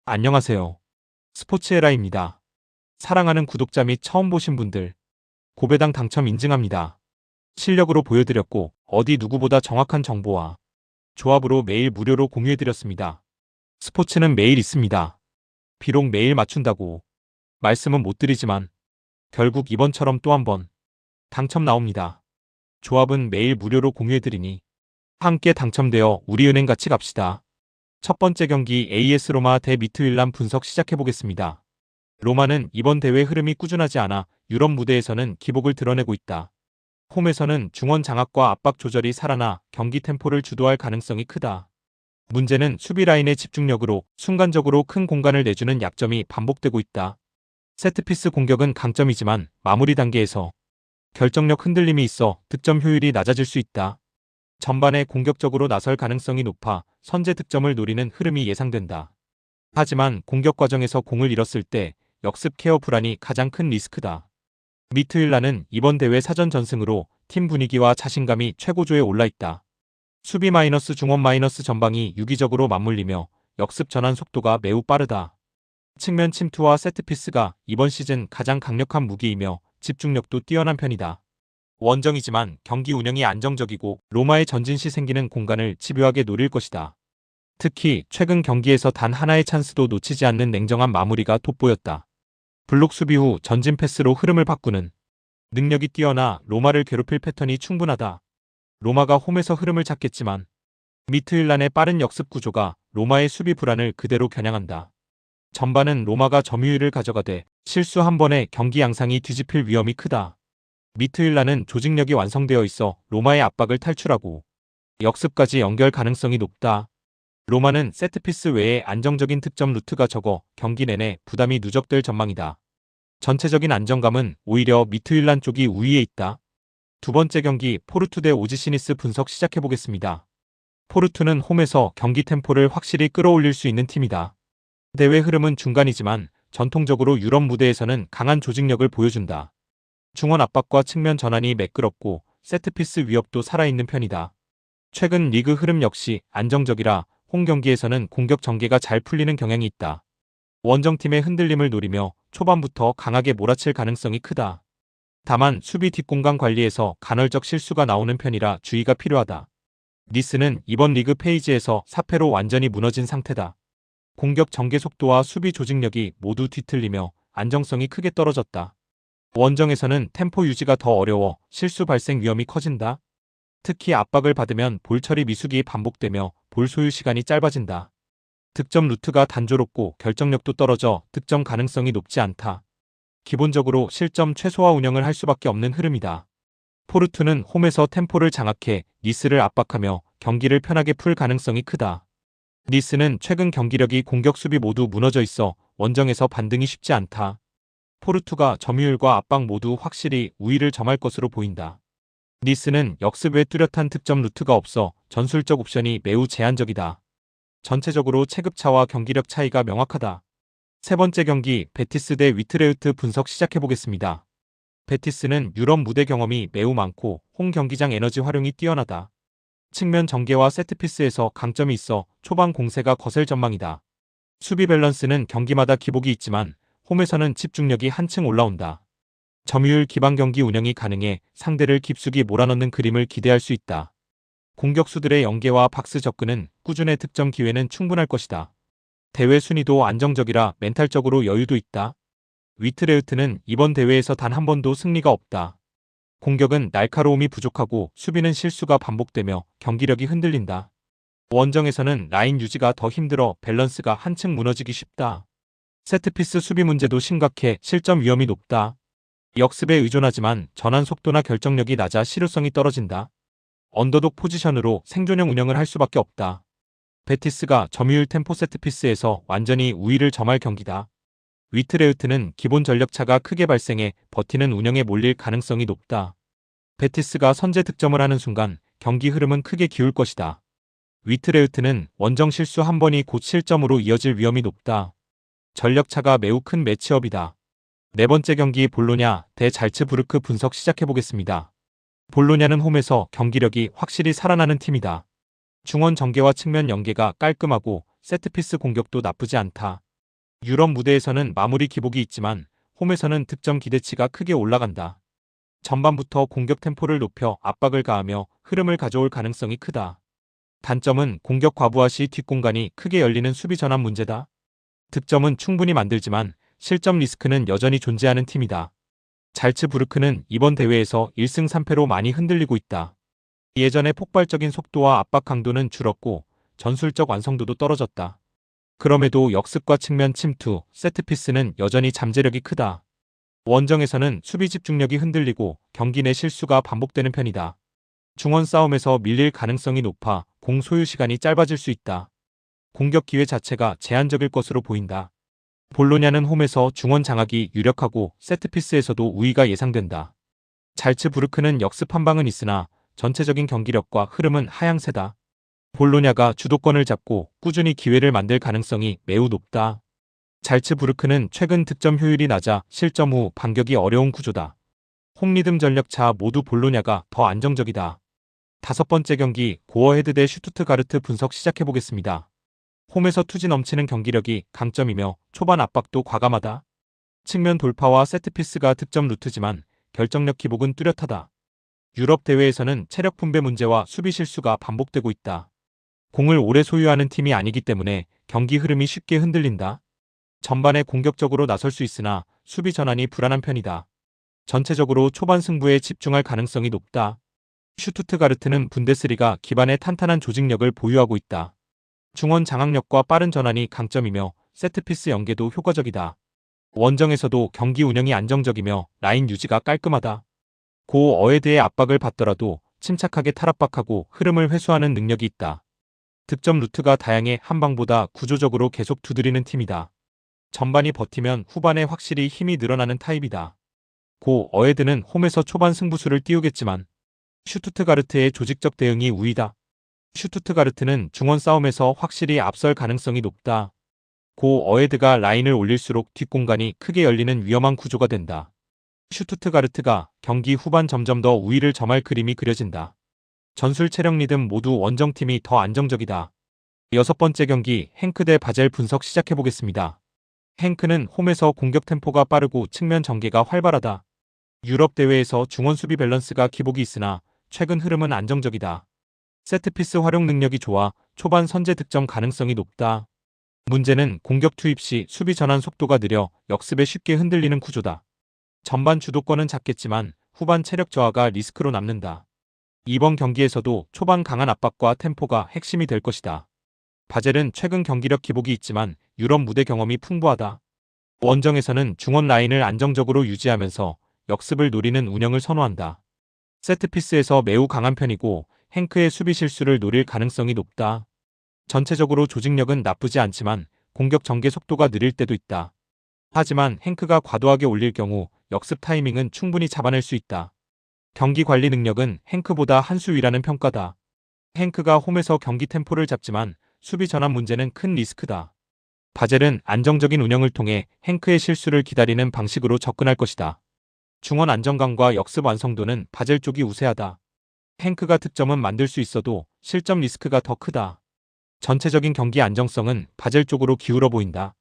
안녕하세요. 스포츠에라입니다. 사랑하는 구독자 및 처음 보신 분들, 고배당 당첨 인증합니다. 실력으로 보여드렸고 어디 누구보다 정확한 정보와 조합으로 매일 무료로 공유해드렸습니다. 스포츠는 매일 있습니다. 비록 매일 맞춘다고 말씀은 못 드리지만 결국 이번처럼 또 한 번 당첨 나옵니다. 조합은 매일 무료로 공유해드리니 함께 당첨되어 우리은행 같이 갑시다. 첫 번째 경기 AS 로마 대 미트윌란 분석 시작해보겠습니다. 로마는 이번 대회 흐름이 꾸준하지 않아 유럽 무대에서는 기복을 드러내고 있다. 홈에서는 중원 장악과 압박 조절이 살아나 경기 템포를 주도할 가능성이 크다. 문제는 수비 라인의 집중력으로 순간적으로 큰 공간을 내주는 약점이 반복되고 있다. 세트피스 공격은 강점이지만 마무리 단계에서 결정력 흔들림이 있어 득점 효율이 낮아질 수 있다. 전반에 공격적으로 나설 가능성이 높아 선제 득점을 노리는 흐름이 예상된다. 하지만 공격 과정에서 공을 잃었을 때 역습 케어 불안이 가장 큰 리스크다. 미트윌라는 이번 대회 사전 전승으로 팀 분위기와 자신감이 최고조에 올라 있다. 수비 마이너스 중원 마이너스 전방이 유기적으로 맞물리며 역습 전환 속도가 매우 빠르다. 측면 침투와 세트피스가 이번 시즌 가장 강력한 무기이며 집중력도 뛰어난 편이다. 원정이지만 경기 운영이 안정적이고 로마의 전진 시 생기는 공간을 집요하게 노릴 것이다. 특히 최근 경기에서 단 하나의 찬스도 놓치지 않는 냉정한 마무리가 돋보였다. 블록 수비 후 전진 패스로 흐름을 바꾸는 능력이 뛰어나 로마를 괴롭힐 패턴이 충분하다. 로마가 홈에서 흐름을 찾겠지만 미트윌란의 빠른 역습 구조가 로마의 수비 불안을 그대로 겨냥한다. 전반은 로마가 점유율을 가져가되 실수 한 번에 경기 양상이 뒤집힐 위험이 크다. 미트윌라는 조직력이 완성되어 있어 로마의 압박을 탈출하고 역습까지 연결 가능성이 높다. 로마는 세트피스 외에 안정적인 득점 루트가 적어 경기 내내 부담이 누적될 전망이다. 전체적인 안정감은 오히려 미트윌란 쪽이 우위에 있다. 두 번째 경기 포르투 대 오지시니스 분석 시작해보겠습니다. 포르투는 홈에서 경기 템포를 확실히 끌어올릴 수 있는 팀이다. 대회 흐름은 중간이지만 전통적으로 유럽 무대에서는 강한 조직력을 보여준다. 중원 압박과 측면 전환이 매끄럽고 세트피스 위협도 살아있는 편이다. 최근 리그 흐름 역시 안정적이라 홈 경기에서는 공격 전개가 잘 풀리는 경향이 있다. 원정팀의 흔들림을 노리며 초반부터 강하게 몰아칠 가능성이 크다. 다만 수비 뒷공간 관리에서 간헐적 실수가 나오는 편이라 주의가 필요하다. 니스는 이번 리그 페이지에서 4패로 완전히 무너진 상태다. 공격 전개 속도와 수비 조직력이 모두 뒤틀리며 안정성이 크게 떨어졌다. 원정에서는 템포 유지가 더 어려워 실수 발생 위험이 커진다. 특히 압박을 받으면 볼 처리 미숙이 반복되며 볼 소유 시간이 짧아진다. 득점 루트가 단조롭고 결정력도 떨어져 득점 가능성이 높지 않다. 기본적으로 실점 최소화 운영을 할 수밖에 없는 흐름이다. 포르투는 홈에서 템포를 장악해 니스를 압박하며 경기를 편하게 풀 가능성이 크다. 니스는 최근 경기력이 공격 수비 모두 무너져 있어 원정에서 반등이 쉽지 않다. 포르투가 점유율과 압박 모두 확실히 우위를 점할 것으로 보인다. 니스는 역습 외 뚜렷한 득점 루트가 없어 전술적 옵션이 매우 제한적이다. 전체적으로 체급차와 경기력 차이가 명확하다. 세 번째 경기 베티스 대 위트레흐트 분석 시작해보겠습니다. 베티스는 유럽 무대 경험이 매우 많고 홈 경기장 에너지 활용이 뛰어나다. 측면 전개와 세트피스에서 강점이 있어 초반 공세가 거셀 전망이다. 수비 밸런스는 경기마다 기복이 있지만 홈에서는 집중력이 한층 올라온다. 점유율 기반 경기 운영이 가능해 상대를 깊숙이 몰아넣는 그림을 기대할 수 있다. 공격수들의 연계와 박스 접근은 꾸준히 득점 기회는 충분할 것이다. 대회 순위도 안정적이라 멘탈적으로 여유도 있다. 위트레흐트는 이번 대회에서 단 한 번도 승리가 없다. 공격은 날카로움이 부족하고 수비는 실수가 반복되며 경기력이 흔들린다. 원정에서는 라인 유지가 더 힘들어 밸런스가 한층 무너지기 쉽다. 세트피스 수비 문제도 심각해 실점 위험이 높다. 역습에 의존하지만 전환 속도나 결정력이 낮아 실효성이 떨어진다. 언더독 포지션으로 생존형 운영을 할 수밖에 없다. 베티스가 점유율 템포 세트피스에서 완전히 우위를 점할 경기다. 위트레흐트는 기본 전력차가 크게 발생해 버티는 운영에 몰릴 가능성이 높다. 베티스가 선제 득점을 하는 순간 경기 흐름은 크게 기울 것이다. 위트레흐트는 원정 실수 한 번이 곧 실점으로 이어질 위험이 높다. 전력차가 매우 큰 매치업이다. 네 번째 경기 볼로냐 대 잘츠부르크 분석 시작해보겠습니다. 볼로냐는 홈에서 경기력이 확실히 살아나는 팀이다. 중원 전개와 측면 연계가 깔끔하고 세트피스 공격도 나쁘지 않다. 유럽 무대에서는 마무리 기복이 있지만 홈에서는 득점 기대치가 크게 올라간다. 전반부터 공격 템포를 높여 압박을 가하며 흐름을 가져올 가능성이 크다. 단점은 공격 과부하 시 뒷공간이 크게 열리는 수비 전환 문제다. 득점은 충분히 만들지만 실점 리스크는 여전히 존재하는 팀이다. 잘츠부르크는 이번 대회에서 1승 3패로 많이 흔들리고 있다. 예전의 폭발적인 속도와 압박 강도는 줄었고 전술적 완성도도 떨어졌다. 그럼에도 역습과 측면 침투, 세트피스는 여전히 잠재력이 크다. 원정에서는 수비 집중력이 흔들리고 경기 내 실수가 반복되는 편이다. 중원 싸움에서 밀릴 가능성이 높아 공 소유 시간이 짧아질 수 있다. 공격 기회 자체가 제한적일 것으로 보인다. 볼로냐는 홈에서 중원 장악이 유력하고 세트피스에서도 우위가 예상된다. 잘츠부르크는 역습 한 방은 있으나 전체적인 경기력과 흐름은 하향세다. 볼로냐가 주도권을 잡고 꾸준히 기회를 만들 가능성이 매우 높다. 잘츠부르크는 최근 득점 효율이 낮아 실점 후 반격이 어려운 구조다. 홈 리듬 전력차 모두 볼로냐가 더 안정적이다. 다섯 번째 경기 고어헤드 대 슈투트가르트 분석 시작해보겠습니다. 홈에서 투지 넘치는 경기력이 강점이며 초반 압박도 과감하다. 측면 돌파와 세트피스가 득점 루트지만 결정력 기복은 뚜렷하다. 유럽 대회에서는 체력 분배 문제와 수비 실수가 반복되고 있다. 공을 오래 소유하는 팀이 아니기 때문에 경기 흐름이 쉽게 흔들린다. 전반에 공격적으로 나설 수 있으나 수비 전환이 불안한 편이다. 전체적으로 초반 승부에 집중할 가능성이 높다. 슈투트가르트는 분데스리가 기반의 탄탄한 조직력을 보유하고 있다. 중원 장악력과 빠른 전환이 강점이며 세트피스 연계도 효과적이다. 원정에서도 경기 운영이 안정적이며 라인 유지가 깔끔하다. 고어헤드의 압박을 받더라도 침착하게 탈압박하고 흐름을 회수하는 능력이 있다. 득점 루트가 다양해 한방보다 구조적으로 계속 두드리는 팀이다. 전반이 버티면 후반에 확실히 힘이 늘어나는 타입이다. 고어헤드는 홈에서 초반 승부수를 띄우겠지만 슈투트가르트의 조직적 대응이 우위다. 슈투트가르트는 중원 싸움에서 확실히 앞설 가능성이 높다. 고어헤드가 라인을 올릴수록 뒷공간이 크게 열리는 위험한 구조가 된다. 슈투트가르트가 경기 후반 점점 더 우위를 점할 그림이 그려진다. 전술 체력 리듬 모두 원정팀이 더 안정적이다. 여섯 번째 경기 행크 대 바젤 분석 시작해보겠습니다. 행크는 홈에서 공격 템포가 빠르고 측면 전개가 활발하다. 유럽 대회에서 중원 수비 밸런스가 기복이 있으나 최근 흐름은 안정적이다. 세트피스 활용 능력이 좋아 초반 선제 득점 가능성이 높다. 문제는 공격 투입 시 수비 전환 속도가 느려 역습에 쉽게 흔들리는 구조다. 전반 주도권은 잡겠지만 후반 체력 저하가 리스크로 남는다. 이번 경기에서도 초반 강한 압박과 템포가 핵심이 될 것이다. 바젤은 최근 경기력 기복이 있지만 유럽 무대 경험이 풍부하다. 원정에서는 중원 라인을 안정적으로 유지하면서 역습을 노리는 운영을 선호한다. 세트피스에서 매우 강한 편이고 행크의 수비 실수를 노릴 가능성이 높다. 전체적으로 조직력은 나쁘지 않지만 공격 전개 속도가 느릴 때도 있다. 하지만 행크가 과도하게 올릴 경우 역습 타이밍은 충분히 잡아낼 수 있다. 경기 관리 능력은 행크보다 한 수 위라는 평가다. 행크가 홈에서 경기 템포를 잡지만 수비 전환 문제는 큰 리스크다. 바젤은 안정적인 운영을 통해 행크의 실수를 기다리는 방식으로 접근할 것이다. 중원 안정감과 역습 완성도는 바젤 쪽이 우세하다. 행크가 득점은 만들 수 있어도 실점 리스크가 더 크다. 전체적인 경기 안정성은 바젤 쪽으로 기울어 보인다.